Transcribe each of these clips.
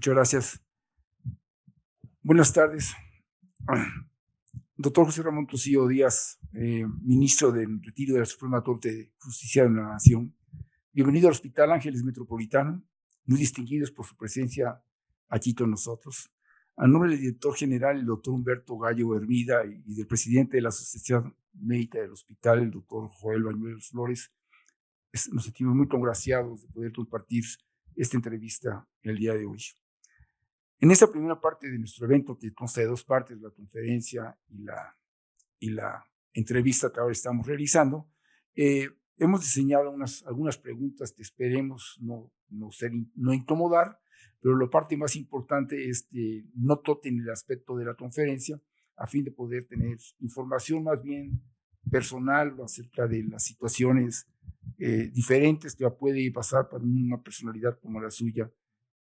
Muchas gracias. Buenas tardes. Doctor José Ramón Tocillo Díaz, ministro del Retiro de la Suprema Corte de Justicia de la Nación. Bienvenido al Hospital Ángeles Metropolitano, muy distinguidos por su presencia aquí con nosotros. A nombre del director general, el doctor Humberto Gallo Hermida, y del presidente de la Asociación Médica del Hospital, el doctor Joel Bañuelos Flores, nos sentimos muy congraciados de poder compartir esta entrevista el día de hoy. En esta primera parte de nuestro evento, que consta de dos partes, la conferencia y la entrevista que ahora estamos realizando, hemos diseñado algunas preguntas que esperemos no incomodar, pero la parte más importante es que no toquen el aspecto de la conferencia, a fin de poder tener información más bien personal acerca de las situaciones diferentes que puede pasar para una personalidad como la suya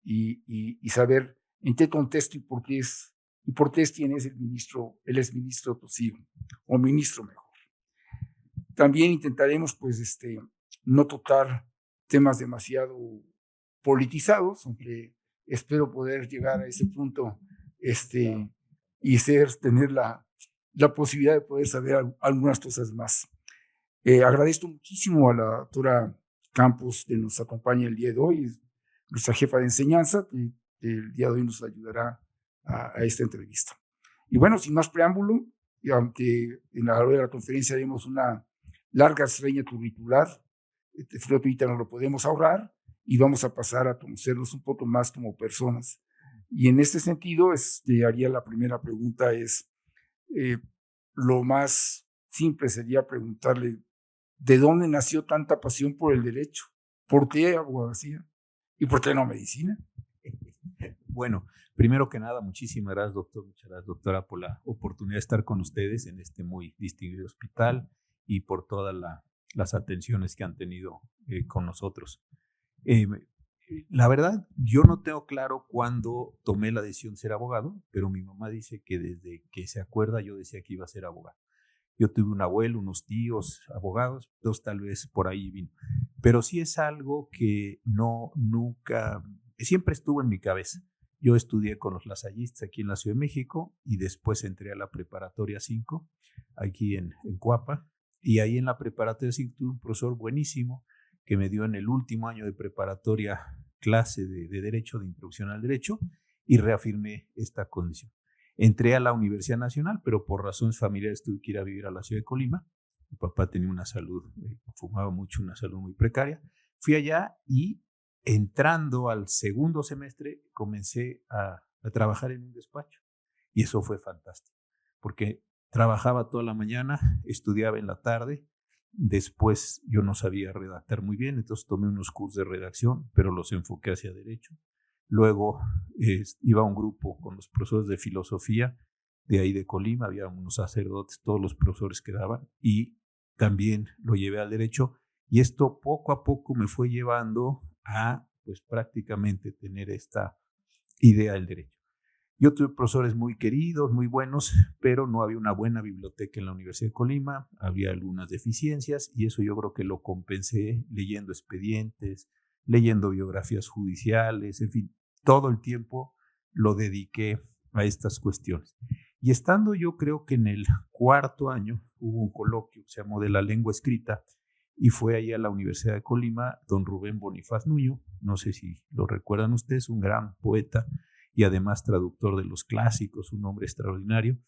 y saber en qué contexto y por qué es quien es el exministro Tocillo, o ministro mejor. También intentaremos, no tocar temas demasiado politizados, aunque espero poder llegar a ese punto y tener la posibilidad de poder saber algunas cosas más. Agradezco muchísimo a la doctora Campos que nos acompaña el día de hoy, nuestra jefa de enseñanza, que el día de hoy nos ayudará a esta entrevista. Y bueno, sin más preámbulo, y aunque en la hora de la conferencia haremos una larga reseña curricular, ahorita nos lo podemos ahorrar y vamos a pasar a conocernos un poco más como personas. Y en este sentido, haría la primera pregunta, lo más simple sería preguntarle, ¿de dónde nació tanta pasión por el derecho? ¿Por qué abogacía? ¿Y por qué no medicina? Bueno, primero que nada, muchísimas gracias, doctor. Muchas gracias, doctora, por la oportunidad de estar con ustedes en este muy distinguido hospital y por todas las atenciones que han tenido con nosotros. La verdad, yo no tengo claro cuándo tomé la decisión de ser abogado, pero mi mamá dice que desde que se acuerda yo decía que iba a ser abogado. Yo tuve un abuelo, unos tíos abogados, dos tal vez por ahí vino. Pero sí es algo que nunca, siempre estuvo en mi cabeza. Yo estudié con los lasallistas aquí en la Ciudad de México y después entré a la preparatoria 5 aquí en Coapa. Y ahí en la preparatoria 5 tuve un profesor buenísimo que me dio en el último año de preparatoria clase de Derecho, de Introducción al Derecho, y reafirmé esta condición. Entré a la Universidad Nacional, pero por razones familiares tuve que ir a vivir a la ciudad de Colima. Mi papá tenía una salud, fumaba mucho, una salud muy precaria. Fui allá y entrando al segundo semestre comencé a trabajar en un despacho. Y eso fue fantástico, porque trabajaba toda la mañana, estudiaba en la tarde. Después yo no sabía redactar muy bien, entonces tomé unos cursos de redacción, pero los enfoqué hacia derecho. Luego iba a un grupo con los profesores de filosofía de ahí de Colima, había unos sacerdotes, todos los profesores que daban, y también lo llevé al derecho, y esto poco a poco me fue llevando a, pues prácticamente tener esta idea del derecho. Yo tuve profesores muy queridos, muy buenos, pero no había una buena biblioteca en la Universidad de Colima, había algunas deficiencias, y eso yo creo que lo compensé leyendo expedientes, leyendo biografías judiciales, en fin, todo el tiempo lo dediqué a estas cuestiones. Y estando yo creo que en el cuarto año hubo un coloquio que se llamó de la lengua escrita y fue ahí a la Universidad de Colima don Rubén Bonifaz Nuño, no sé si lo recuerdan ustedes, un gran poeta y además traductor de los clásicos, un hombre extraordinario.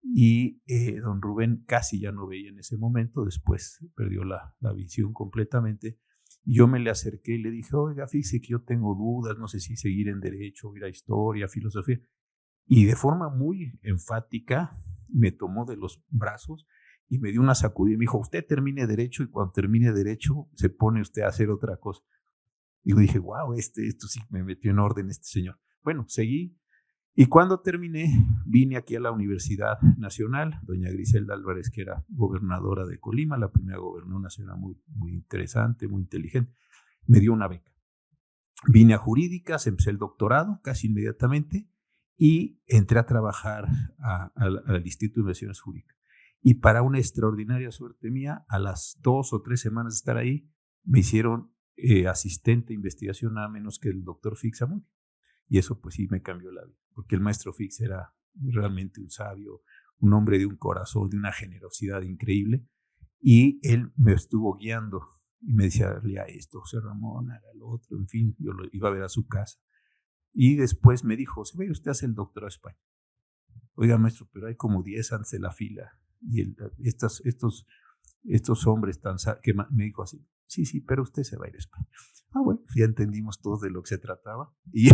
Y don Rubén casi ya no veía en ese momento, después perdió la visión completamente. Yo me le acerqué y le dije, oiga, fíjese que yo tengo dudas, no sé si seguir en derecho, ir a historia, filosofía. Y de forma muy enfática me tomó de los brazos y me dio una sacudida y me dijo, usted termine derecho y cuando termine derecho se pone usted a hacer otra cosa. Y yo dije, wow, esto sí me metió en orden este señor. Bueno, seguí. Y cuando terminé, vine aquí a la Universidad Nacional, doña Griselda Álvarez, que era gobernadora de Colima, la primera gobernadora, una señora muy, muy interesante, muy inteligente, me dio una beca. Vine a jurídicas, empecé el doctorado casi inmediatamente y entré a trabajar al Instituto de Investigaciones Jurídicas. Y para una extraordinaria suerte mía, a las 2 o 3 semanas de estar ahí, me hicieron asistente de investigación nada menos que el doctor Fixamundi. Y eso pues sí me cambió la vida, porque el maestro Fix era realmente un sabio, un hombre de un corazón, de una generosidad increíble, y él me estuvo guiando y me decía, lea esto, José Ramón, haga lo otro, en fin, yo lo iba a ver a su casa. Y después me dijo, se ve, usted hace el doctorado de España. Oiga, maestro, pero hay como 10 antes de la fila, y estos hombres que me dijo así, sí, pero usted se va a ir a España. Bueno, ya entendimos todos de lo que se trataba, y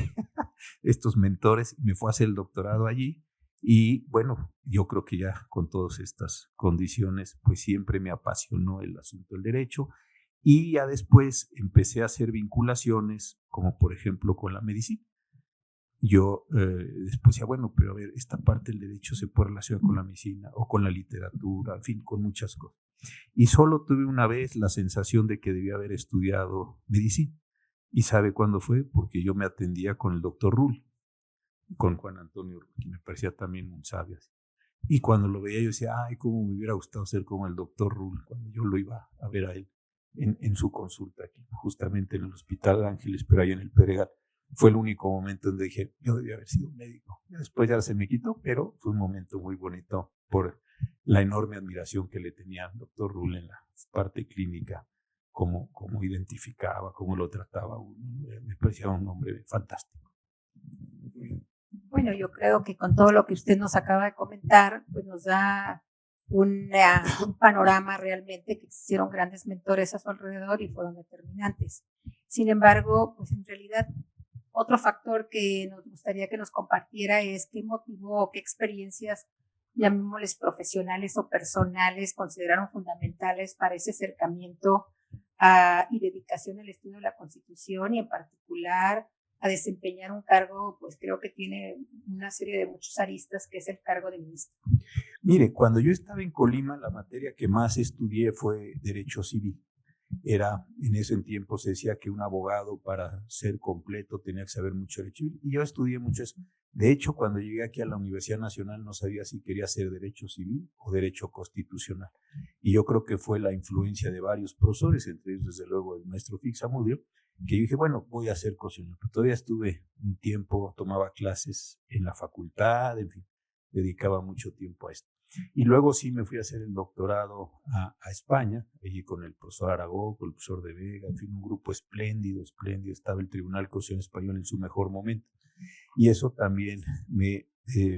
estos mentores, me fue a hacer el doctorado allí, y bueno, yo creo que ya con todas estas condiciones, pues siempre me apasionó el asunto del derecho, y ya después empecé a hacer vinculaciones, como por ejemplo con la medicina. Yo después decía, bueno, pero a ver, esta parte del derecho se puede relacionar con la medicina o con la literatura, en fin, con muchas cosas. Y solo tuve una vez la sensación de que debía haber estudiado medicina. ¿Y sabe cuándo fue? Porque yo me atendía con el doctor Rull, con Juan Antonio Rull, que me parecía también un sabio. Y cuando lo veía yo decía, ay, cómo me hubiera gustado ser como el doctor Rull, cuando yo lo iba a ver a él en su consulta aquí, justamente en el Hospital Ángeles, pero ahí en el Pedregal. Fue el único momento donde dije, yo debía haber sido médico. Después ya se me quitó, pero fue un momento muy bonito por la enorme admiración que le tenía al doctor Rull en la parte clínica, cómo identificaba, cómo lo trataba uno. Me parecía un hombre fantástico. Bueno, yo creo que con todo lo que usted nos acaba de comentar, pues nos da un panorama realmente que existieron grandes mentores a su alrededor y fueron determinantes. Sin embargo, pues en realidad otro factor que nos gustaría que nos compartiera es qué motivó o qué experiencias, llamémosles profesionales o personales, consideraron fundamentales para ese acercamiento y dedicación al estudio de la Constitución y en particular a desempeñar un cargo, pues creo que tiene una serie de muchos aristas, que es el cargo de ministro. Mire, cuando yo estaba en Colima, la materia que más estudié fue Derecho Civil. En ese tiempo se decía que un abogado para ser completo tenía que saber mucho derecho civil, y yo estudié mucho eso. De hecho, cuando llegué aquí a la Universidad Nacional no sabía si quería hacer derecho civil o derecho constitucional, y yo creo que fue la influencia de varios profesores, entre ellos desde luego el maestro Fix Zamudio, que yo dije, bueno, voy a hacer constitucional. Pero todavía estuve un tiempo, tomaba clases en la facultad, en fin, dedicaba mucho tiempo a esto. Y luego sí me fui a hacer el doctorado a España, allí con el profesor Aragón, con el profesor de Vega, en fin, un grupo espléndido, estaba el Tribunal Constitucional Español en su mejor momento, y eso también me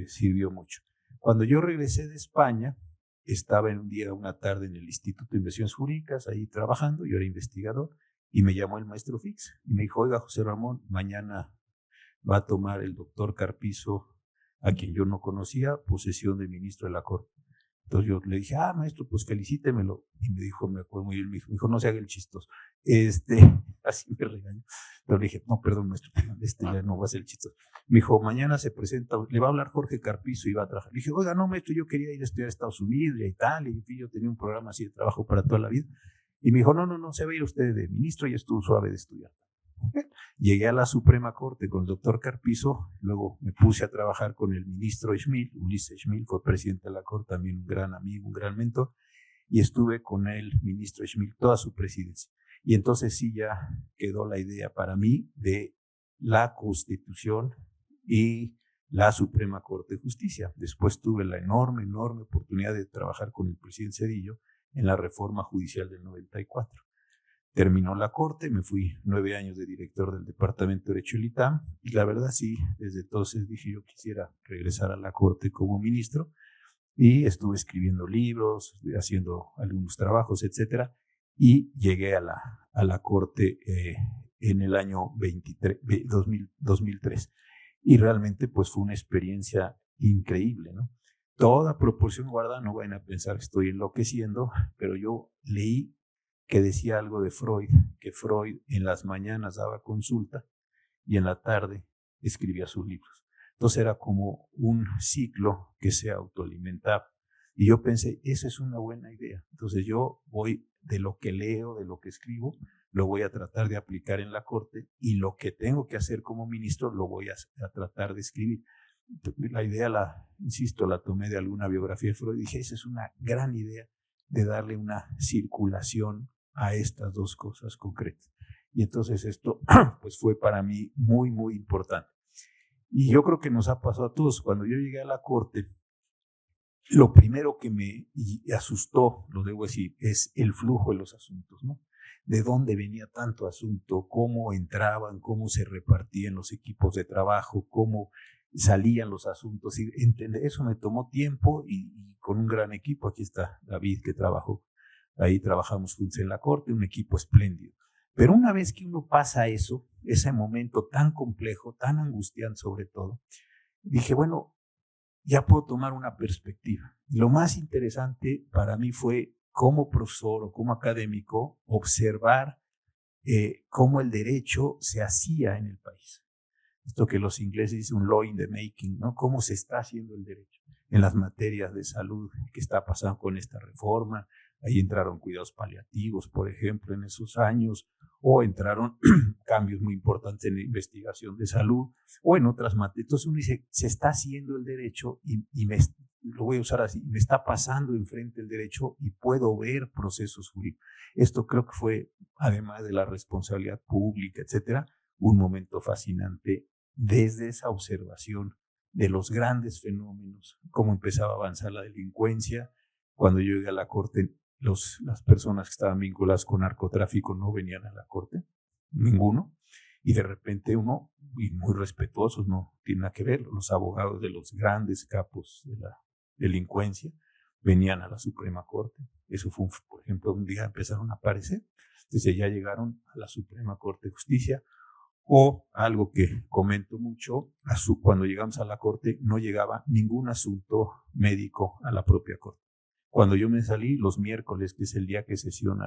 sirvió mucho. Cuando yo regresé de España, estaba en un día, una tarde en el Instituto de Investigaciones Jurídicas, ahí trabajando, yo era investigador, y me llamó el maestro Fix, y me dijo, oiga, José Ramón, mañana va a tomar el doctor Carpizo, a quien yo no conocía, posesión de ministro de la Corte. Entonces yo le dije, maestro, pues felicítemelo. Y me dijo, me acuerdo muy bien, me dijo, no se haga el chistoso. Así me regañó. Pero le dije, no, perdón, maestro, ya no va a ser el chistoso. Me dijo, mañana se presenta, le va a hablar Jorge Carpizo y va a trabajar. Le dije, oiga, no, maestro, yo quería ir a estudiar a Estados Unidos y a Italia, y yo tenía un programa así de trabajo para toda la vida. Y me dijo, no, se va a ir usted de ministro y estuvo suave de estudiar. Llegué a la Suprema Corte con el doctor Carpizo, luego me puse a trabajar con el ministro Schmil, Ulises Schmil, fue presidente de la Corte, también un gran amigo, un gran mentor, y estuve con el ministro Schmil toda su presidencia. Y entonces sí ya quedó la idea para mí de la Constitución y la Suprema Corte de Justicia. Después tuve la enorme oportunidad de trabajar con el presidente Zedillo en la reforma judicial del 94. Terminó la corte, me fui 9 años de director del Departamento de Derecho del ITAM, y la verdad sí, desde entonces dije yo quisiera regresar a la corte como ministro, y estuve escribiendo libros, haciendo algunos trabajos, etcétera, y llegué a la corte en el año 2003, y realmente pues fue una experiencia increíble, ¿no? Toda proporción guardada, no vayan a pensar que estoy enloqueciendo, pero yo leí que decía algo de Freud, que Freud en las mañanas daba consulta y en la tarde escribía sus libros. Entonces era como un ciclo que se autoalimentaba. Y yo pensé, esa es una buena idea. Entonces yo voy de lo que leo, de lo que escribo, lo voy a tratar de aplicar en la corte, y lo que tengo que hacer como ministro lo voy a tratar de escribir. La idea, insisto, la tomé de alguna biografía de Freud y dije, esa es una gran idea de darle una circulación a estas dos cosas concretas. Y entonces esto pues fue para mí muy, muy importante. Y yo creo que nos ha pasado a todos. Cuando yo llegué a la Corte, lo primero que me asustó, lo debo decir, es el flujo de los asuntos, ¿no? De dónde venía tanto asunto, cómo entraban, cómo se repartían los equipos de trabajo, cómo salían los asuntos. Y entender eso me tomó tiempo y con un gran equipo. Aquí está David, que trabajó. Ahí trabajamos juntos en la Corte, un equipo espléndido. Pero una vez que uno pasa eso, ese momento tan complejo, tan angustiante sobre todo, dije, bueno, ya puedo tomar una perspectiva. Y lo más interesante para mí fue, como profesor o como académico, observar cómo el derecho se hacía en el país. Esto que los ingleses dicen un law in the making, ¿no? Cómo se está haciendo el derecho en las materias de salud, qué está pasando con esta reforma. Ahí entraron cuidados paliativos, por ejemplo, en esos años, o entraron cambios muy importantes en la investigación de salud, o en otras materias. Entonces uno dice, se está haciendo el derecho y lo voy a usar así, me está pasando enfrente el derecho y puedo ver procesos jurídicos. Esto creo que fue, además de la responsabilidad pública, etcétera, un momento fascinante desde esa observación de los grandes fenómenos, cómo empezaba a avanzar la delincuencia. Cuando yo llegué a la Corte, las personas que estaban vinculadas con narcotráfico no venían a la Corte, ninguno, y de repente uno, y muy respetuosos, no tiene nada que ver, los abogados de los grandes capos de la delincuencia venían a la Suprema Corte. Eso fue, por ejemplo, un día empezaron a aparecer, entonces ya llegaron a la Suprema Corte de Justicia. O algo que comento mucho, cuando llegamos a la Corte no llegaba ningún asunto médico a la propia Corte. Cuando yo me salí los miércoles, que es el día que sesiona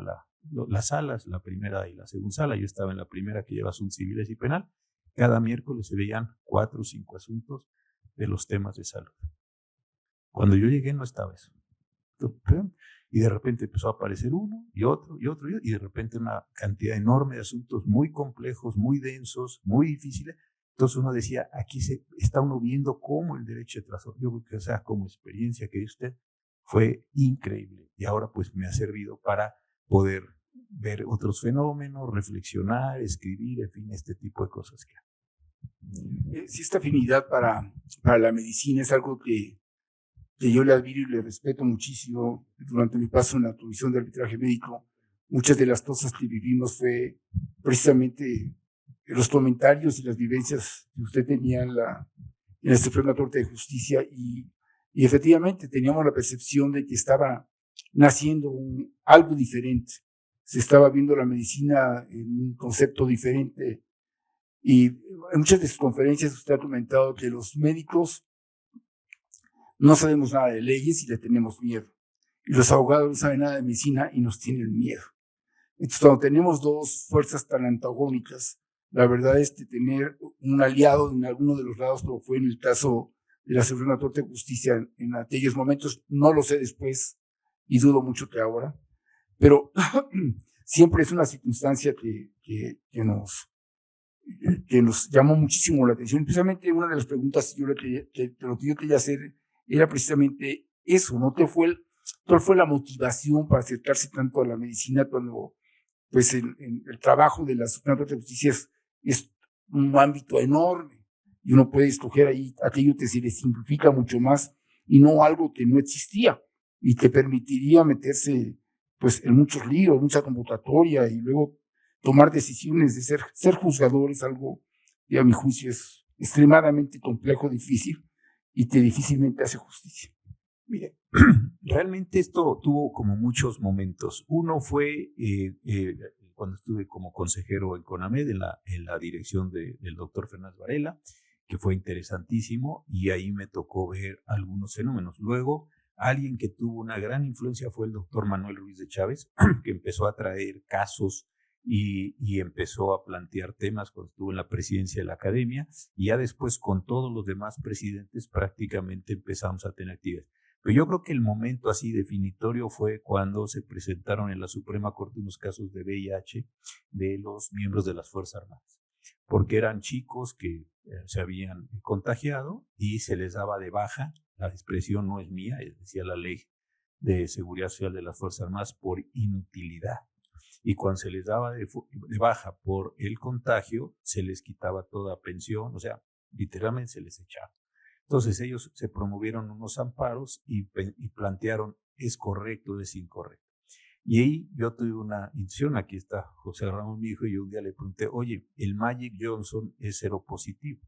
las salas, la primera y la segunda sala, yo estaba en la primera que lleva asuntos civiles y penal, cada miércoles se veían 4 o 5 asuntos de los temas de salud. Cuando yo llegué no estaba eso. Y de repente empezó a aparecer uno y otro y otro, y de repente una cantidad enorme de asuntos muy complejos, muy densos, muy difíciles. Entonces uno decía, aquí está uno viendo cómo el derecho de transformación, yo creo que, o sea, como experiencia que usted, fue increíble. Y ahora pues me ha servido para poder ver otros fenómenos, reflexionar, escribir, en fin, este tipo de cosas que hay. Sí, esta afinidad para la medicina es algo que yo le admiro y le respeto muchísimo. Durante mi paso en la Comisión de Arbitraje Médico, muchas de las cosas que vivimos fue precisamente los comentarios y las vivencias que usted tenía en la Suprema Corte de Justicia y efectivamente teníamos la percepción de que estaba naciendo algo diferente. Se estaba viendo la medicina en un concepto diferente y en muchas de sus conferencias usted ha comentado que los médicos no sabemos nada de leyes y le tenemos miedo. Y los abogados no saben nada de medicina y nos tienen miedo. Entonces, cuando tenemos dos fuerzas tan antagónicas, la verdad es que tener un aliado en alguno de los lados, como fue en el caso de la Suprema Corte de Justicia en aquellos momentos, no lo sé después y dudo mucho que ahora, pero siempre es una circunstancia que nos llamó muchísimo la atención. Precisamente una de las preguntas que yo quería hacer era precisamente eso, ¿no? ¿Cuál fue la motivación para acercarse tanto a la medicina cuando pues el trabajo de la Suprema Corte de Justicia es un ámbito enorme y uno puede escoger ahí aquello que se le simplifica mucho más y no algo que no existía y que permitiría meterse pues en muchos líos, mucha convocatoria y luego tomar decisiones de ser juzgador es algo que a mi juicio es extremadamente complejo, difícil y que difícilmente hace justicia. Mire, realmente esto tuvo como muchos momentos. Uno fue cuando estuve como consejero en CONAMED, en la dirección del doctor Fernández Varela, que fue interesantísimo, y ahí me tocó ver algunos fenómenos. Luego, alguien que tuvo una gran influencia fue el doctor Manuel Ruiz de Chávez, que empezó a traer casos y empezó a plantear temas cuando estuvo en la presidencia de la academia, y ya después con todos los demás presidentes prácticamente empezamos a tener actividades. Pero yo creo que el momento así definitorio fue cuando se presentaron en la Suprema Corte unos casos de VIH de los miembros de las Fuerzas Armadas, porque eran chicos que se habían contagiado y se les daba de baja, la expresión no es mía, decía la ley de seguridad social de las Fuerzas Armadas, por inutilidad. Y cuando se les daba de baja por el contagio, se les quitaba toda pensión, o sea, literalmente se les echaba. Entonces ellos se promovieron unos amparos y plantearon, ¿es correcto o es incorrecto? Y ahí yo tuve una intuición, aquí está José Ramón, mi hijo, y yo un día le pregunté, oye, el Magic Johnson es seropositivo.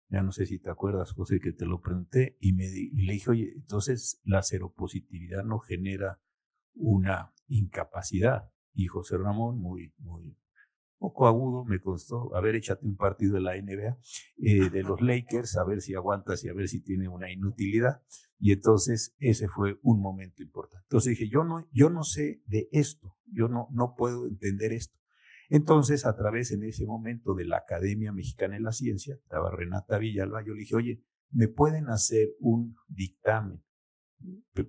Ya no sé si te acuerdas, José, que te lo pregunté, y le dije, oye, entonces la seropositividad no genera una incapacidad. Y José Ramón, muy poco agudo, me costó, a ver, échate un partido de la NBA, de los Lakers, a ver si aguantas y a ver si tiene una inutilidad. Y entonces ese fue un momento importante. Entonces dije, yo no sé de esto, yo no puedo entender esto. Entonces, a través en ese momento de la Academia Mexicana de la Ciencia, estaba Renata Villalba, yo le dije, oye, ¿me pueden hacer un dictamen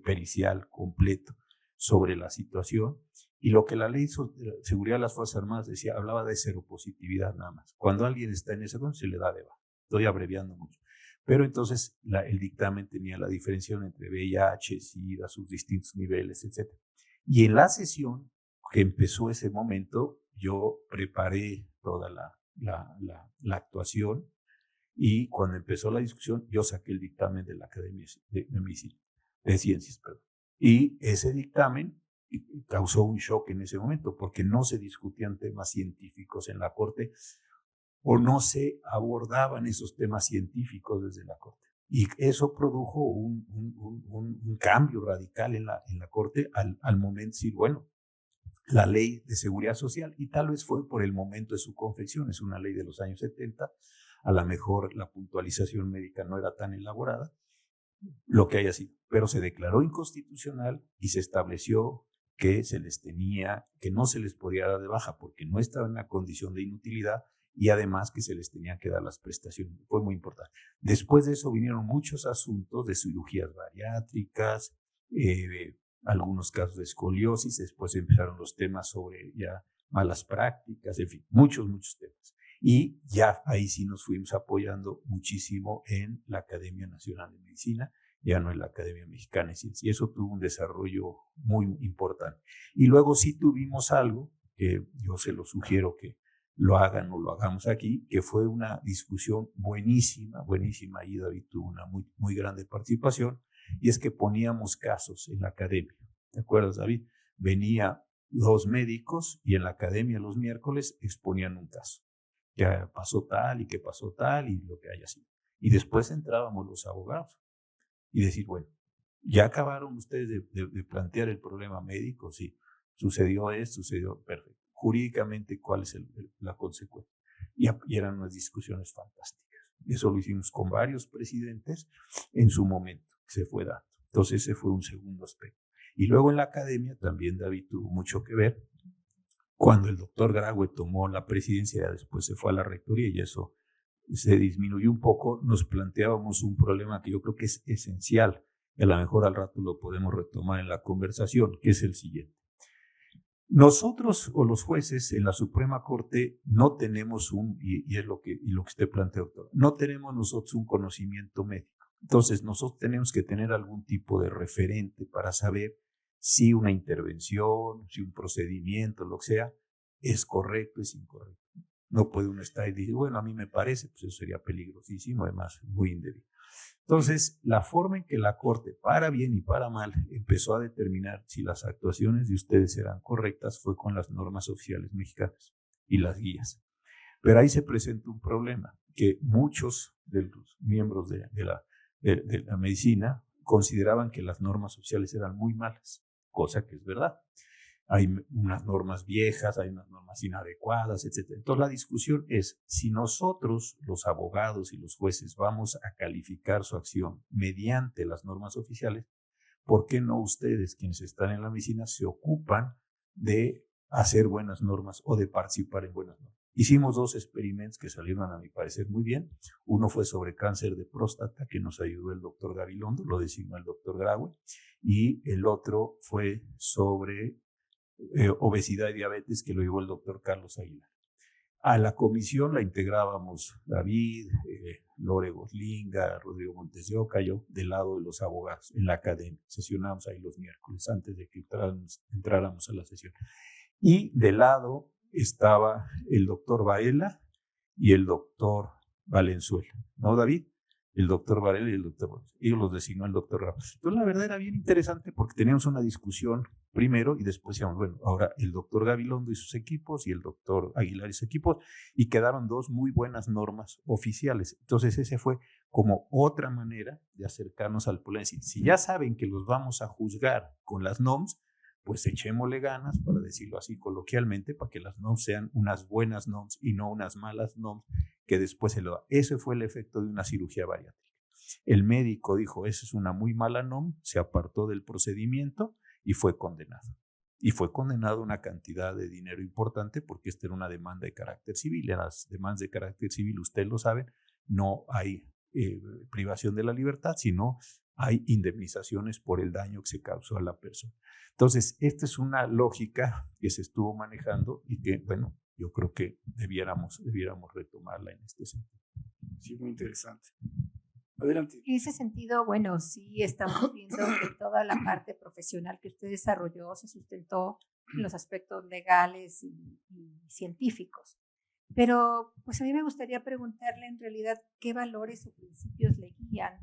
pericial completo sobre la situación? Y lo que la ley de seguridad de las Fuerzas Armadas decía, hablaba de seropositividad nada más. Cuando alguien está en ese condición, se le da de baja. Estoy abreviando mucho. Pero entonces el dictamen tenía la diferenciación entre VIH, SIDA, sus distintos niveles, etc. Y en la sesión que empezó ese momento, yo preparé toda la actuación, y cuando empezó la discusión, yo saqué el dictamen de la Academia de Ciencias. Y ese dictamen causó un shock en ese momento, porque no se discutían temas científicos en la Corte, o no se abordaban esos temas científicos desde la Corte. Y eso produjo un cambio radical en la Corte al momento de decir, bueno, la ley de seguridad social, y tal vez fue por el momento de su confección, es una ley de los años 70, a lo mejor la puntualización médica no era tan elaborada, lo que haya sido, pero se declaró inconstitucional y se estableció que que no se les podía dar de baja porque no estaban en la condición de inutilidad, y además que se les tenía que dar las prestaciones. Fue muy importante. Después de eso vinieron muchos asuntos de cirugías bariátricas, algunos casos de escoliosis, después empezaron los temas sobre ya malas prácticas, en fin, muchos temas. Y ya ahí sí nos fuimos apoyando muchísimo en la Academia Nacional de Medicina, ya no en la Academia Mexicana de Ciencias. Y eso tuvo un desarrollo muy importante. Y luego sí tuvimos algo, que yo se lo sugiero que lo hagan o lo hagamos aquí, que fue una discusión buenísima, y David tuvo una muy grande participación, y es que poníamos casos en la academia. ¿Te acuerdas, David? Venía 2 médicos y en la academia los miércoles exponían un caso. Que pasó tal y que pasó tal y lo que haya sido. Y después entrábamos los abogados y decir, bueno, ya acabaron ustedes de plantear el problema médico, sí, sucedió esto, sucedió, perfecto. Jurídicamente, ¿cuál es la consecuencia? Y eran unas discusiones fantásticas. Eso lo hicimos con varios presidentes en su momento, se fue dando. Entonces ese fue un segundo aspecto. Y luego en la academia también David tuvo mucho que ver. Cuando el doctor Graue tomó la presidencia, después se fue a la rectoría y eso se disminuyó un poco, nos planteábamos un problema que yo creo que es esencial, y a lo mejor al rato lo podemos retomar en la conversación, que es el siguiente. Nosotros o los jueces en la Suprema Corte no tenemos y es lo que usted planteó, doctor, no tenemos nosotros un conocimiento médico. Entonces nosotros tenemos que tener algún tipo de referente para saber si una intervención, si un procedimiento, lo que sea, es correcto, es incorrecto. No puede uno estar y decir, bueno, a mí me parece, pues eso sería peligrosísimo, además muy indebido. Entonces, la forma en que la Corte, para bien y para mal, empezó a determinar si las actuaciones de ustedes eran correctas fue con las normas oficiales mexicanas y las guías. Pero ahí se presenta un problema, que muchos de los miembros de la medicina consideraban que las normas oficiales eran muy malas, cosa que es verdad. Hay unas normas viejas, hay unas normas inadecuadas, etc. Entonces la discusión es, si nosotros, los abogados y los jueces, vamos a calificar su acción mediante las normas oficiales, ¿por qué no ustedes, quienes están en la medicina, se ocupan de hacer buenas normas o de participar en buenas normas? Hicimos 2 experimentos que salieron, a mi parecer, muy bien. Uno fue sobre cáncer de próstata, que nos ayudó el doctor Gabilondo, lo designó el doctor Graue, y el otro fue sobre obesidad y diabetes, que lo llevó el doctor Carlos Aguilar. A la comisión la integrábamos David, Lore Goslinga, Rodrigo Montes de Oca, yo, del lado de los abogados, en la academia. Sesionábamos ahí los miércoles antes de que entráramos a la sesión. Y del lado estaba el doctor Baela y el doctor Valenzuela, ¿no, David? El doctor Varela y el doctor, ellos los designó el doctor Ramos. Entonces, la verdad era bien interesante porque teníamos una discusión primero y después decíamos, bueno, ahora el doctor Gabilondo y sus equipos y el doctor Aguilar y sus equipos, y quedaron dos muy buenas normas oficiales. Entonces, ese fue como otra manera de acercarnos al problema. Si ya saben que los vamos a juzgar con las NOMS, pues echémosle ganas, para decirlo así coloquialmente, para que las NOMS sean unas buenas NOMS y no unas malas NOMS que después se lo da. Ese fue el efecto de una cirugía bariátrica. El médico dijo, esa es una muy mala NOM, se apartó del procedimiento y fue condenado. Y fue condenado a una cantidad de dinero importante porque esta era una demanda de carácter civil. En las demandas de carácter civil, ustedes lo saben, no hay privación de la libertad, sino hay indemnizaciones por el daño que se causó a la persona. Entonces, esta es una lógica que se estuvo manejando y que, bueno, yo creo que debiéramos retomarla en este sentido. Sí, muy interesante. Adelante. En ese sentido, bueno, sí estamos viendo que toda la parte profesional que usted desarrolló se sustentó en los aspectos legales y científicos. Pero, pues a mí me gustaría preguntarle en realidad qué valores o principios le guían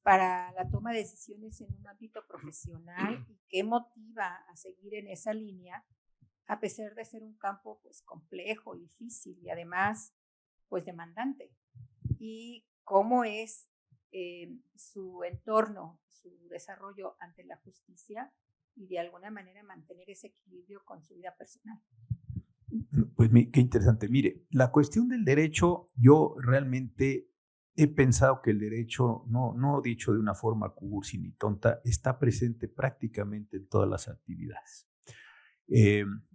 para la toma de decisiones en un ámbito profesional y qué motiva a seguir en esa línea, a pesar de ser un campo pues complejo, difícil y además pues demandante. Y cómo es su entorno, su desarrollo ante la justicia y de alguna manera mantener ese equilibrio con su vida personal. Pues qué interesante. Mire, la cuestión del derecho, yo realmente he pensado que el derecho, no dicho de una forma cursi ni tonta, está presente prácticamente en todas las actividades.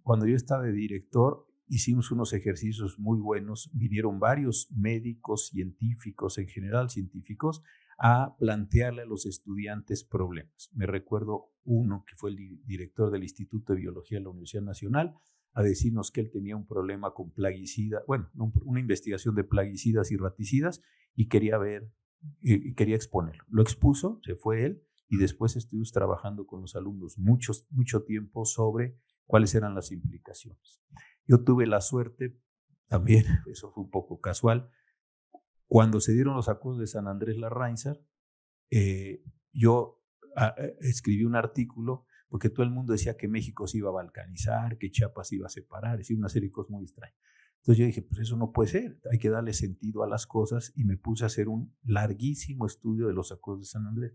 Cuando yo estaba de director, hicimos unos ejercicios muy buenos, vinieron varios médicos, científicos, en general científicos, a plantearle a los estudiantes problemas. Me recuerdo uno que fue el director del Instituto de Biología de la Universidad Nacional, a decirnos que él tenía un problema con plaguicidas, bueno, una investigación de plaguicidas y raticidas, y quería quería exponerlo. Lo expuso, se fue él, y después estuvimos trabajando con los alumnos mucho tiempo sobre cuáles eran las implicaciones. Yo tuve la suerte, también, eso fue un poco casual, cuando se dieron los acuerdos de San Andrés Larrainzar, yo escribí un artículo porque todo el mundo decía que México se iba a balcanizar, que Chiapas se iba a separar, es decir, una serie de cosas muy extrañas. Entonces yo dije, pues eso no puede ser, hay que darle sentido a las cosas, y me puse a hacer un larguísimo estudio de los acuerdos de San Andrés.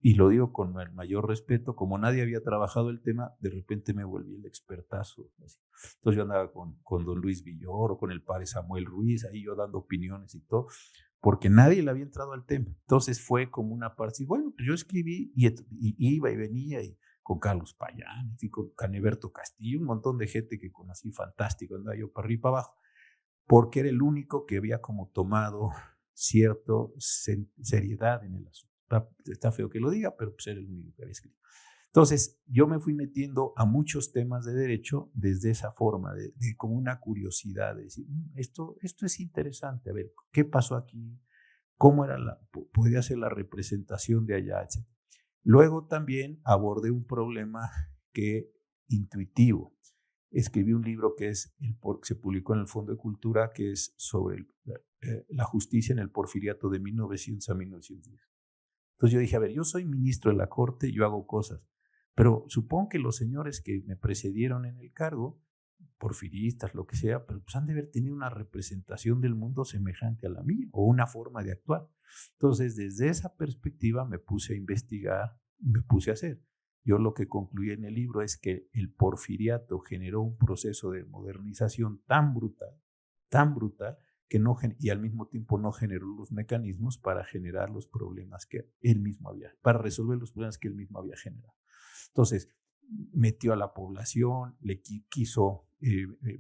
Y lo digo con el mayor respeto, como nadie había trabajado el tema, de repente me volví el expertazo. Así. Entonces yo andaba con don Luis Villoro, con el padre Samuel Ruiz, ahí yo dando opiniones y todo, porque nadie le había entrado al tema. Entonces fue como una parte, y bueno, pues yo escribí y iba y venía, y con Carlos Payán, y con Caneberto Castillo, un montón de gente que conocí fantástico, andaba yo para arriba y para abajo, porque era el único que había como tomado cierta seriedad en el asunto. Está feo que lo diga, pero pues era el único que había escrito. Entonces, yo me fui metiendo a muchos temas de derecho desde esa forma, de como una curiosidad, de decir, esto es interesante, a ver, ¿qué pasó aquí? ¿Cómo podía ser la representación de allá, etc.? Luego también abordé un problema intuitivo. Escribí un libro que se publicó en el Fondo de Cultura, que es sobre la justicia en el porfiriato de 1900 a 1910. Entonces yo dije, a ver, yo soy ministro de la Corte, yo hago cosas, pero supongo que los señores que me precedieron en el cargo, porfiristas, lo que sea, pero pues han de haber tenido una representación del mundo semejante a la mía, o una forma de actuar. Entonces, desde esa perspectiva me puse a investigar, me puse a hacer. Yo lo que concluí en el libro es que el porfiriato generó un proceso de modernización tan brutal, que y al mismo tiempo no generó los mecanismos para generar los problemas que él mismo para resolver los problemas que él mismo había generado. Entonces, metió a la población, le quiso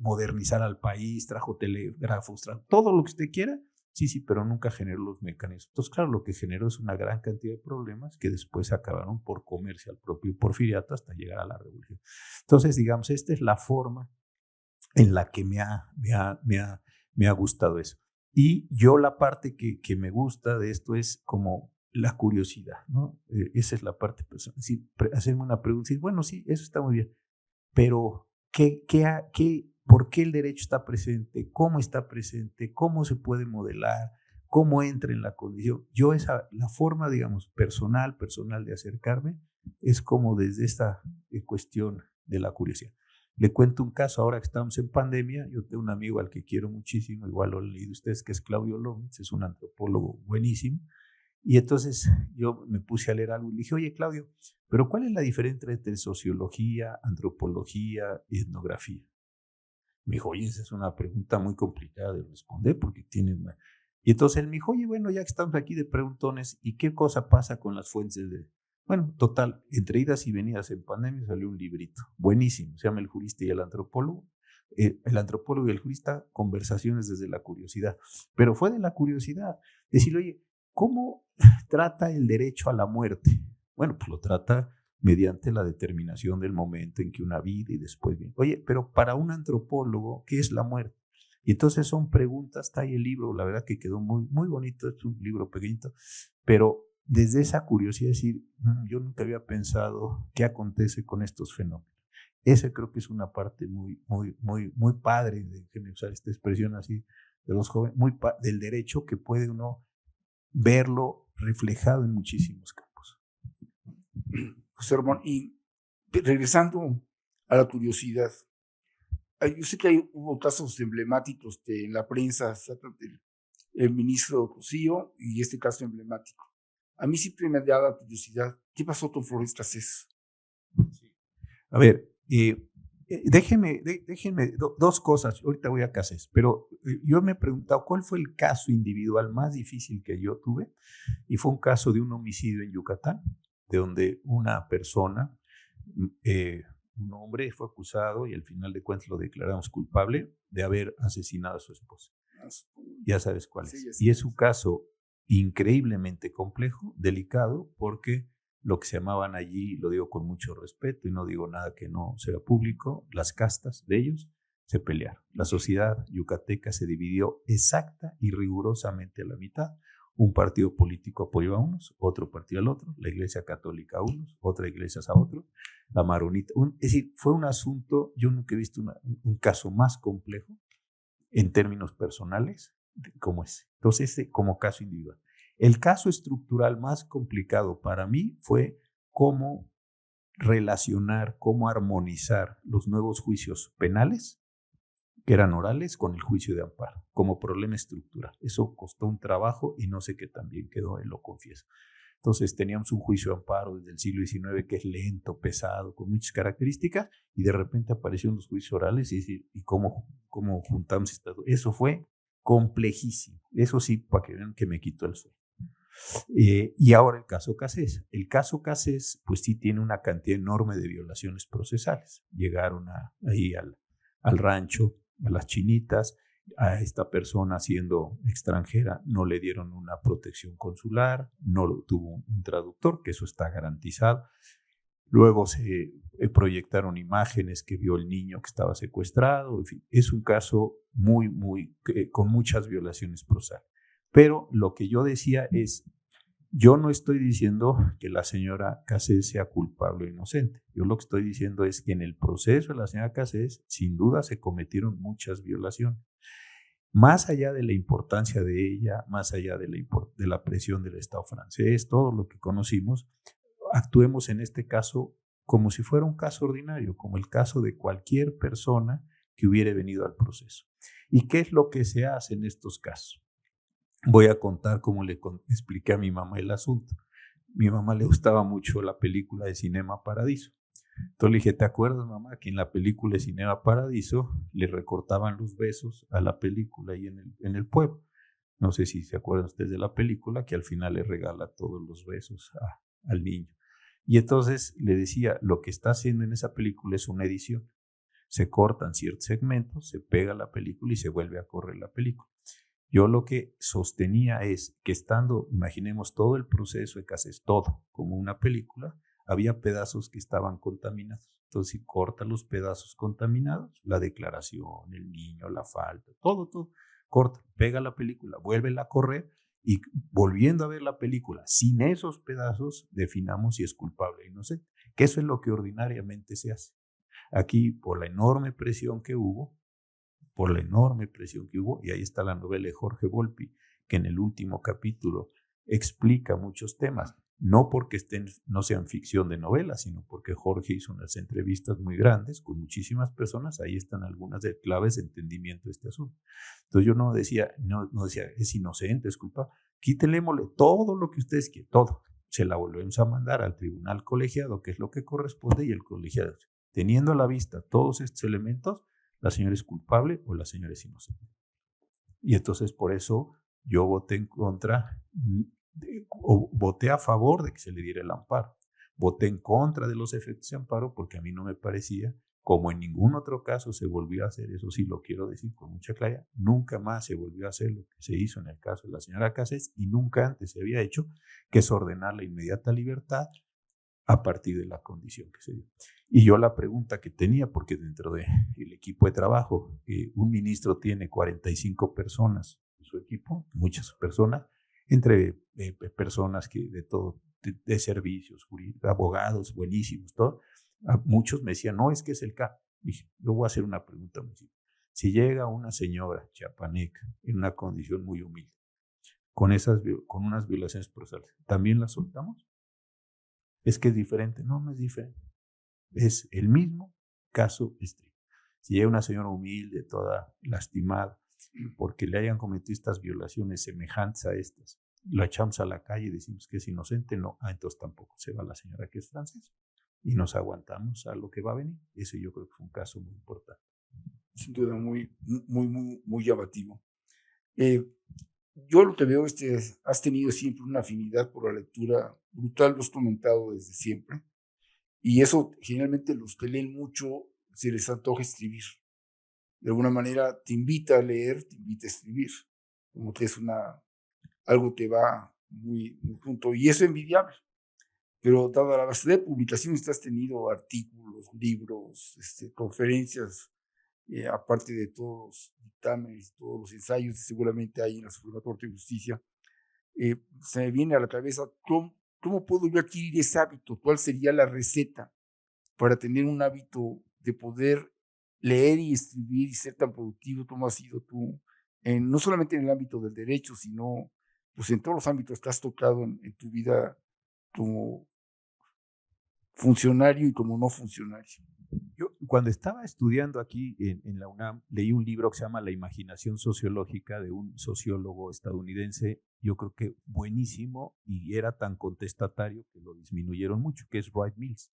modernizar al país, trajo telégrafos, todo lo que usted quiera, sí, pero nunca generó los mecanismos. Entonces, claro, lo que generó es una gran cantidad de problemas que después acabaron por comerse al propio porfiriato hasta llegar a la revolución. Entonces, digamos, esta es la forma en la que me ha gustado eso. Y yo la parte que me gusta de esto es como la curiosidad, ¿no? Esa es la parte personal. Hacerme una pregunta y decir, bueno, sí, eso está muy bien, pero ¿qué ¿por qué el derecho está presente? ¿Cómo se puede modelar? ¿Cómo entra en la condición? Yo la forma, digamos, personal de acercarme es como desde esta cuestión de la curiosidad. Le cuento un caso, ahora que estamos en pandemia, yo tengo un amigo al que quiero muchísimo, igual lo han leído ustedes, que es Claudio López, es un antropólogo buenísimo, y entonces yo me puse a leer algo y le dije, oye Claudio, pero ¿cuál es la diferencia entre sociología, antropología y etnografía? Me dijo, oye, esa es una pregunta muy complicada de responder porque tiene... Y entonces él me dijo, oye, bueno, ya que estamos aquí de preguntones, ¿y qué cosa pasa con las fuentes de...? Bueno, total, entre idas y venidas en pandemia salió un librito, buenísimo, se llama El jurista y el antropólogo. El antropólogo y el jurista, conversaciones desde la curiosidad. Pero fue de la curiosidad, decir, oye, ¿cómo trata el derecho a la muerte? Bueno, pues lo trata mediante la determinación del momento en que una vida y después viene. Oye, pero para un antropólogo, ¿qué es la muerte? Y entonces son preguntas, está ahí el libro, la verdad que quedó muy, muy bonito, es un libro pequeñito, pero desde esa curiosidad, decir, yo nunca había pensado qué acontece con estos fenómenos. Esa creo que es una parte muy, muy, muy, muy padre, déjenme usar esta expresión así, de los jóvenes, del derecho que puede uno verlo reflejado en muchísimos campos. José Ramón, y regresando a la curiosidad, yo sé que hubo casos emblemáticos en la prensa, el ministro Cosío y este caso emblemático. A mí siempre me ha dado la curiosidad, ¿qué pasó con Flores Cassés? A ver, déjenme dos cosas, ahorita voy a Cassés, pero yo me he preguntado cuál fue el caso individual más difícil que yo tuve, y fue un caso de un homicidio en Yucatán, de donde una persona, un hombre fue acusado y al final de cuentas lo declaramos culpable de haber asesinado a su esposa. Ya sabes cuál es. Sí, y es un caso increíblemente complejo, delicado, porque lo que se llamaban allí, lo digo con mucho respeto y no digo nada que no sea público, las castas de ellos se pelearon. La sociedad yucateca se dividió exacta y rigurosamente a la mitad. Un partido político apoyó a unos, otro partido al otro, la iglesia católica a unos, otra iglesia a otro, la maronita. Es decir, fue un asunto, yo nunca he visto un caso más complejo en términos personales como ese. Entonces, como caso individual. El caso estructural más complicado para mí fue cómo relacionar, cómo armonizar los nuevos juicios penales, que eran orales, con el juicio de amparo, como problema estructural. Eso costó un trabajo y no sé qué tan bien quedó, lo confieso. Entonces teníamos un juicio de amparo desde el siglo XIX que es lento, pesado, con muchas características, y de repente aparecieron los juicios orales y cómo juntamos estas dos. Eso fue complejísimo. Eso sí, para que vean que me quitó el sueño. Y ahora el caso Cassés. El caso Cassés, pues sí tiene una cantidad enorme de violaciones procesales. Llegaron ahí al rancho, a las chinitas, a esta persona siendo extranjera no le dieron una protección consular, no tuvo un traductor, que eso está garantizado. Luego se proyectaron imágenes que vio el niño que estaba secuestrado. En fin, es un caso con muchas violaciones procesales. Pero lo que yo decía es, yo no estoy diciendo que la señora Cassés sea culpable o inocente. Yo lo que estoy diciendo es que en el proceso de la señora Cassés, sin duda se cometieron muchas violaciones. Más allá de la importancia de ella, más allá de la presión del Estado francés, todo lo que conocimos, actuemos en este caso como si fuera un caso ordinario, como el caso de cualquier persona que hubiera venido al proceso. ¿Y qué es lo que se hace en estos casos? Voy a contar cómo le expliqué a mi mamá el asunto. Mi mamá le gustaba mucho la película de Cinema Paradiso. Entonces le dije, ¿te acuerdas, mamá, que en la película de Cinema Paradiso le recortaban los besos a la película ahí en el pueblo? No sé si se acuerdan ustedes de la película, que al final le regala todos los besos al niño. Y entonces le decía, lo que está haciendo en esa película es una edición. Se cortan ciertos segmentos, se pega la película y se vuelve a correr la película. Yo lo que sostenía es que imaginemos todo el proceso de Cassés, todo, como una película, había pedazos que estaban contaminados. Entonces, si corta los pedazos contaminados, la declaración, el niño, la falta, todo, corta, pega la película, vuélvela a correr y volviendo a ver la película, sin esos pedazos, definamos si es culpable o inocente, que eso es lo que ordinariamente se hace. Aquí, por la enorme presión que hubo, por la enorme presión que hubo, y ahí está la novela de Jorge Volpi, que en el último capítulo explica muchos temas, no porque no sean ficción de novela, sino porque Jorge hizo unas entrevistas muy grandes con muchísimas personas, ahí están algunas de claves de entendimiento de este asunto. Entonces yo no decía, es inocente, es culpa, quítenlemosle todo lo que ustedes quieran, todo. Se la volvemos a mandar al tribunal colegiado, que es lo que corresponde, y el colegiado, teniendo a la vista todos estos elementos, la señora es culpable o la señora es inocente. Y entonces por eso yo voté en contra, o voté a favor de que se le diera el amparo. Voté en contra de los efectos de amparo porque a mí no me parecía, como en ningún otro caso se volvió a hacer, eso sí lo quiero decir con mucha claridad, nunca más se volvió a hacer lo que se hizo en el caso de la señora Cáceres y nunca antes se había hecho, que es ordenar la inmediata libertad a partir de la condición que se dio. Y yo la pregunta que tenía, porque dentro del equipo de trabajo, un ministro tiene 45 personas en su equipo, muchas personas, entre personas que de todo, de servicios, jurídicos, abogados, buenísimos, todo. Muchos me decían, no, es que es el caso. Dije, yo voy a hacer una pregunta muy simple. Si llega una señora chiapaneca en una condición muy humilde, con unas violaciones procesales, ¿también la soltamos? Es que es diferente. No, no es diferente. Es el mismo caso estricto. Si llega una señora humilde, toda lastimada, porque le hayan cometido estas violaciones semejantes a estas, lo echamos a la calle y decimos que es inocente, no, entonces tampoco se va la señora que es francesa. Y nos aguantamos a lo que va a venir. Eso yo creo que fue un caso muy importante. Sin duda, muy llamativo. Yo lo que veo es que has tenido siempre una afinidad por la lectura brutal, lo has comentado desde siempre, y eso generalmente los que leen mucho se les antoja escribir. De alguna manera te invita a leer, te invita a escribir, como que es algo que va muy junto, y eso es envidiable. Pero dada la vastedad de publicaciones que has tenido, artículos, libros, conferencias, aparte de todos los dictámenes, todos los ensayos que seguramente hay en la Suprema Corte de Justicia, se me viene a la cabeza, ¿cómo puedo yo adquirir ese hábito? ¿Cuál sería la receta para tener un hábito de poder leer y escribir y ser tan productivo como has sido tú, no solamente en el ámbito del derecho, sino pues en todos los ámbitos que has tocado en tu vida como funcionario y como no funcionario? Yo cuando estaba estudiando aquí en la UNAM, leí un libro que se llama La imaginación sociológica de un sociólogo estadounidense, yo creo que buenísimo, y era tan contestatario que lo disminuyeron mucho, que es Wright Mills.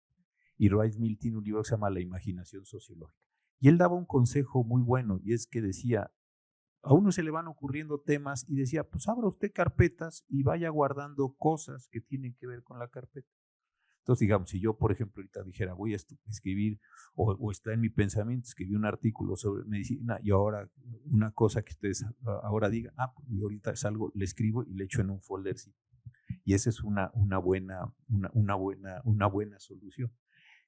Y Wright Mills tiene un libro que se llama La imaginación sociológica. Y él daba un consejo muy bueno, y es que decía, a uno se le van ocurriendo temas, y decía, pues abra usted carpetas y vaya guardando cosas que tienen que ver con la carpeta. Entonces, digamos, si yo, por ejemplo, ahorita dijera, voy a escribir, o está en mi pensamiento, escribí un artículo sobre medicina, y ahora una cosa que ustedes ahora digan, pues y ahorita salgo, le escribo y le echo en un folder, sí. Y esa es una buena solución.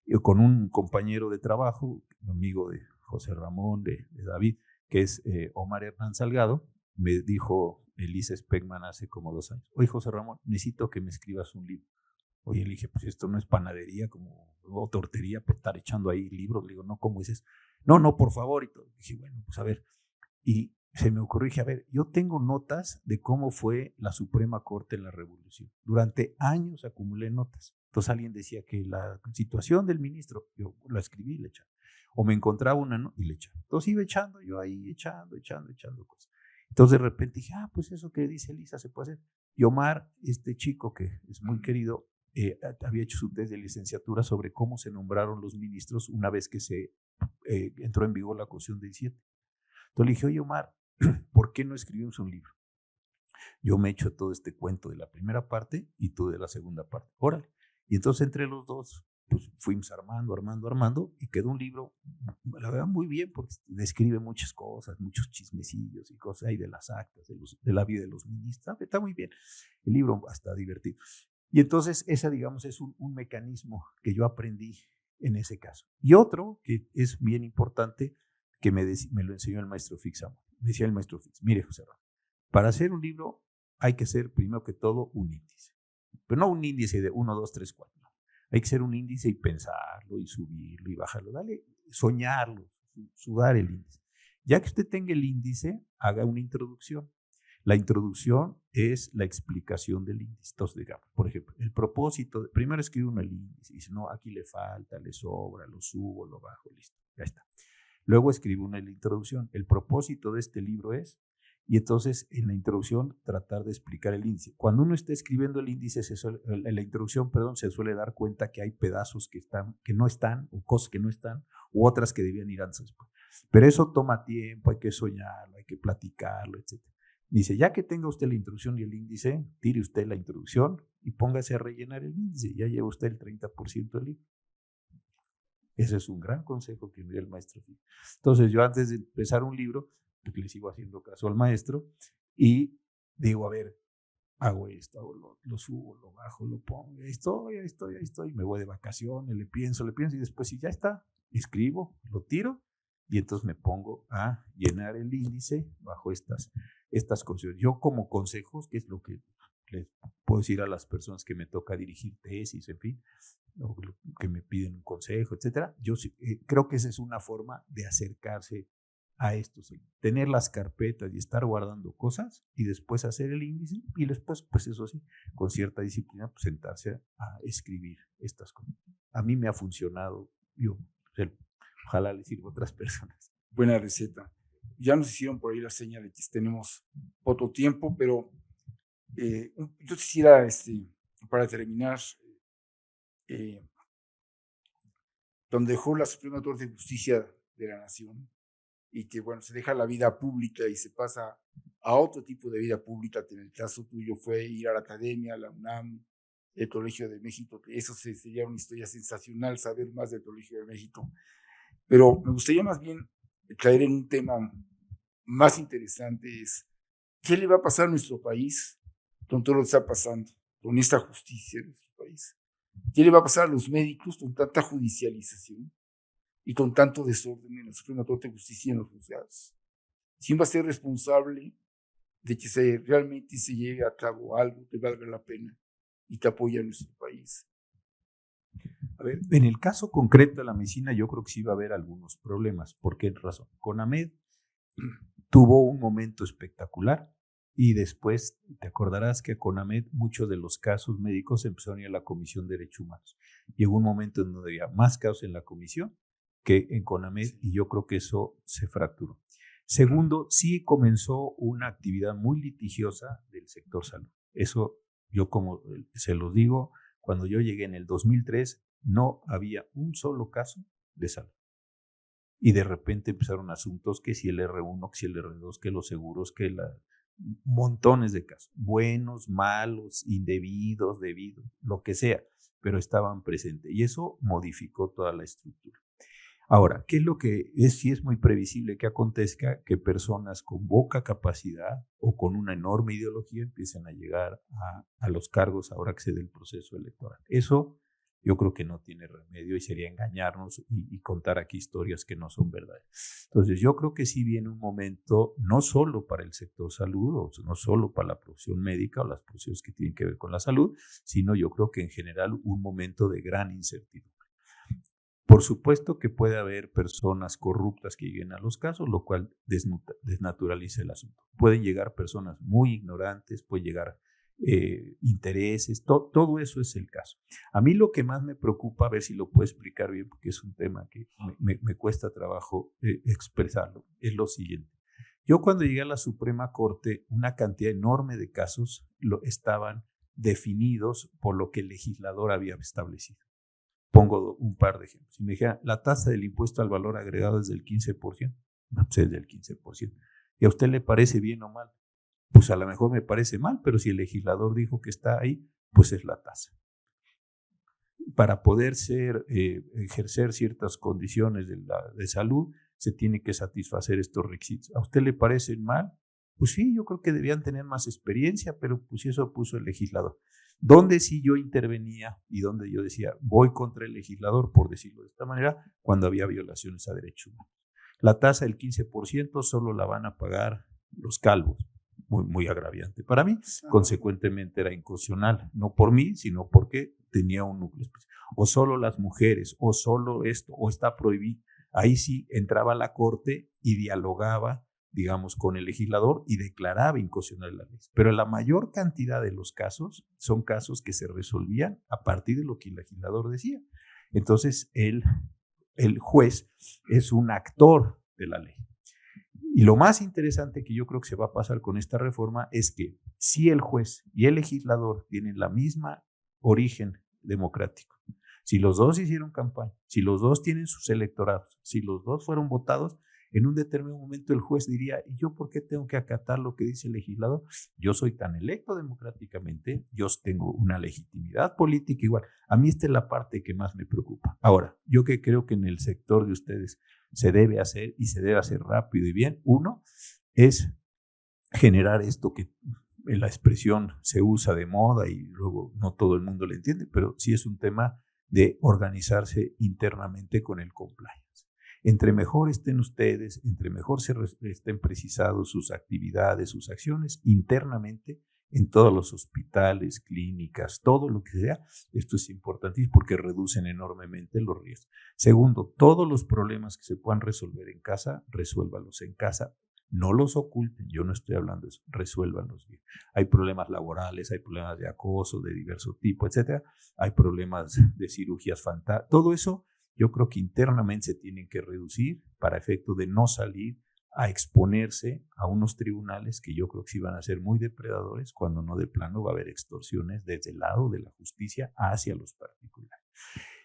Yo con un compañero de trabajo, amigo de José Ramón, de David, que es Omar Hernán Salgado, me dijo Elisa Speckman hace como 2 años, oye José Ramón, necesito que me escribas un libro. Oye, le dije, pues esto no es panadería o tortería, pues estar echando ahí libros. Le digo, no, ¿cómo dices? No, por favor. Y todo. Dije, bueno, pues a ver. Y se me ocurrió, dije, a ver, yo tengo notas de cómo fue la Suprema Corte en la Revolución. Durante años acumulé notas. Entonces alguien decía que la situación del ministro, yo la escribí y le echaba. O me encontraba una y le echaba. Entonces iba echando yo ahí, echando cosas. Entonces de repente dije, pues eso que dice Elisa se puede hacer. Y Omar, este chico que es muy querido, había hecho su test de licenciatura sobre cómo se nombraron los ministros una vez que se entró en vigor la Constitución del 17. Entonces le dije, oye Omar, ¿por qué no escribimos un libro? Yo me echo todo este cuento de la primera parte y tú de la segunda parte. Órale. Y entonces entre los dos pues fuimos armando y quedó un libro, la verdad, muy bien, porque describe muchas cosas, muchos chismecillos y cosas ahí de las actas, de la vida de los ministros. Está muy bien. El libro hasta divertido. Y entonces esa, digamos, es un mecanismo que yo aprendí en ese caso. Y otro que es bien importante, que me lo enseñó el maestro Fix. Me decía el maestro Fix, mire José Ramón, para hacer un libro hay que ser primero que todo un índice. Pero no un índice de 1, 2, 3, 4. No. Hay que ser un índice y pensarlo y subirlo y bajarlo. Dale, soñarlo, sudar el índice. Ya que usted tenga el índice, haga una introducción. La introducción es la explicación del índice. Entonces, digamos, por ejemplo, el propósito, primero escribe uno el índice, dice, no, aquí le falta, le sobra, lo subo, lo bajo, listo, ya está. Luego escribe uno en la introducción, el propósito de este libro es, y entonces en la introducción tratar de explicar el índice. Cuando uno está escribiendo el índice, en la introducción, perdón, se suele dar cuenta que hay pedazos que no están, o cosas que no están, u otras que debían ir antes. Pero eso toma tiempo, hay que soñarlo, hay que platicarlo, etc. Dice, ya que tenga usted la introducción y el índice, tire usted la introducción y póngase a rellenar el índice. Ya lleva usted el 30% del libro. Ese es un gran consejo que me dio el maestro. Entonces, yo antes de empezar un libro, pues le sigo haciendo caso al maestro y digo, a ver, hago esto, lo subo, lo bajo, lo pongo, ahí estoy, me voy de vacaciones, le pienso y después si ya está, escribo, lo tiro y entonces me pongo a llenar el índice bajo estas condiciones. Yo como consejos, que es lo que les puedo decir a las personas que me toca dirigir tesis, en fin, o que me piden un consejo, etcétera, yo creo que esa es una forma de acercarse a esto, tener las carpetas y estar guardando cosas y después hacer el índice y después, pues eso sí, con cierta disciplina, pues sentarse a escribir estas cosas. A mí me ha funcionado, ojalá les sirva a otras personas. Buena receta. Ya nos hicieron por ahí la señal de que tenemos poco tiempo, pero yo quisiera, para terminar, donde dejó la Suprema Corte de Justicia de la Nación, y que, bueno, se deja la vida pública y se pasa a otro tipo de vida pública, que en el caso tuyo fue ir a la academia, a la UNAM, el Colegio de México, que eso sería una historia sensacional, saber más del Colegio de México. Pero me gustaría más bien caer en un tema más interesante, es ¿qué le va a pasar a nuestro país con todo lo que está pasando, con esta justicia en nuestro país? ¿Qué le va a pasar a los médicos con tanta judicialización y con tanto desorden en la Suprema Corte de Justicia y en los juzgados? ¿Quién va a ser responsable de que realmente se lleve a cabo algo que valga la pena y que apoye a nuestro país? A ver, en el caso concreto de la medicina, yo creo que sí va a haber algunos problemas. ¿Por qué razón? CONAMED tuvo un momento espectacular y después te acordarás que CONAMED, muchos de los casos médicos empezaron a ir a la Comisión de Derechos Humanos. Llegó un momento en donde había más casos en la comisión que en CONAMED y yo creo que eso se fracturó. Segundo, sí comenzó una actividad muy litigiosa del sector salud. Eso yo como se los digo, cuando yo llegué en el 2003 no había un solo caso de salud. Y de repente empezaron asuntos que si el R1, que si el R2, que los seguros, que montones de casos, buenos, malos, indebidos, debidos, lo que sea, pero estaban presentes. Y eso modificó toda la estructura. Ahora, ¿qué es lo que es? Sí es muy previsible que acontezca que personas con poca capacidad o con una enorme ideología empiecen a llegar a los cargos ahora que se dé el proceso electoral. Eso yo creo que no tiene remedio y sería engañarnos y contar aquí historias que no son verdaderas. Entonces yo creo que sí viene un momento no solo para el sector salud o no solo para la profesión médica o las profesiones que tienen que ver con la salud, sino yo creo que en general un momento de gran incertidumbre. Por supuesto que puede haber personas corruptas que lleguen a los casos, lo cual desnaturaliza el asunto. Pueden llegar personas muy ignorantes, pueden llegar intereses, todo eso es el caso. A mí lo que más me preocupa, a ver si lo puedo explicar bien, porque es un tema que me cuesta trabajo expresarlo, es lo siguiente. Yo cuando llegué a la Suprema Corte, una cantidad enorme de casos estaban definidos por lo que el legislador había establecido. Pongo un par de ejemplos. Si me dijeran, la tasa del impuesto al valor agregado es del 15%, no, pues es del 15%. ¿Y a usted le parece bien o mal? Pues a lo mejor me parece mal, pero si el legislador dijo que está ahí, pues es la tasa. Para poder ejercer ciertas condiciones de salud, se tiene que satisfacer estos requisitos. ¿A usted le parecen mal? Pues sí, yo creo que debían tener más experiencia, pero pues eso puso el legislador. Donde sí yo intervenía y donde yo decía, voy contra el legislador, por decirlo de esta manera, cuando había violaciones a derechos humanos. La tasa del 15% solo la van a pagar los calvos. Muy, muy agraviante para mí. Consecuentemente era inconstitucional, no por mí, sino porque tenía un núcleo especial. O solo las mujeres, o solo esto, o está prohibido. Ahí sí entraba la Corte y dialogaba, digamos, con el legislador y declaraba inconstitucional la ley. Pero la mayor cantidad de los casos son casos que se resolvían a partir de lo que el legislador decía. Entonces, el juez es un actor de la ley. Y lo más interesante que yo creo que se va a pasar con esta reforma es que si el juez y el legislador tienen la misma origen democrático, si los dos hicieron campaña, si los dos tienen sus electorados, si los dos fueron votados, en un determinado momento el juez diría, ¿y yo por qué tengo que acatar lo que dice el legislador? Yo soy tan electo democráticamente, yo tengo una legitimidad política igual. A mí esta es la parte que más me preocupa. Ahora, yo que creo que en el sector de ustedes se debe hacer y se debe hacer rápido y bien, uno es generar esto que en la expresión se usa de moda y luego no todo el mundo le entiende, pero sí es un tema de organizarse internamente con el compliance. Entre mejor estén ustedes, entre mejor estén precisados sus actividades, sus acciones internamente en todos los hospitales, clínicas, todo lo que sea, esto es importantísimo porque reducen enormemente los riesgos. Segundo, todos los problemas que se puedan resolver en casa, resuélvanlos en casa. No los oculten, yo no estoy hablando de eso, resuélvanlos bien. Hay problemas laborales, hay problemas de acoso de diverso tipo, etcétera. Hay problemas de cirugías fantásticas. Todo eso yo creo que internamente se tienen que reducir para efecto de no salir a exponerse a unos tribunales que yo creo que sí van a ser muy depredadores, cuando no de plano va a haber extorsiones desde el lado de la justicia hacia los particulares.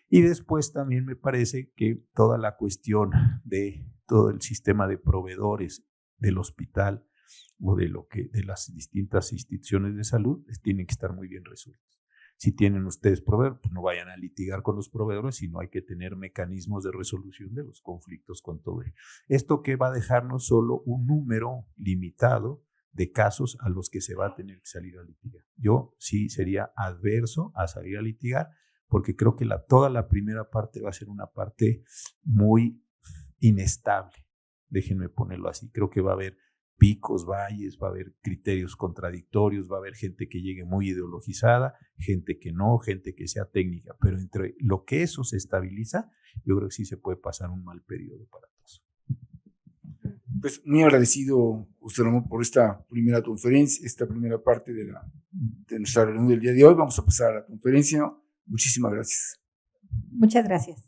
Y después también me parece que toda la cuestión de todo el sistema de proveedores del hospital o de las distintas instituciones de salud tienen que estar muy bien resueltos. Si tienen ustedes proveedores, pues no vayan a litigar con los proveedores, sino hay que tener mecanismos de resolución de los conflictos con todo ello. Esto que va a dejarnos solo un número limitado de casos a los que se va a tener que salir a litigar. Yo sí sería adverso a salir a litigar, porque creo que toda la primera parte va a ser una parte muy inestable. Déjenme ponerlo así. Creo que va a haber picos, valles, va a haber criterios contradictorios, va a haber gente que llegue muy ideologizada, gente que no, gente que sea técnica, pero entre lo que eso se estabiliza, yo creo que sí se puede pasar un mal periodo para todos. Pues muy agradecido, José Ramón, por esta primera conferencia, esta primera parte de nuestra reunión del día de hoy. Vamos a pasar a la conferencia. Muchísimas gracias. Muchas gracias.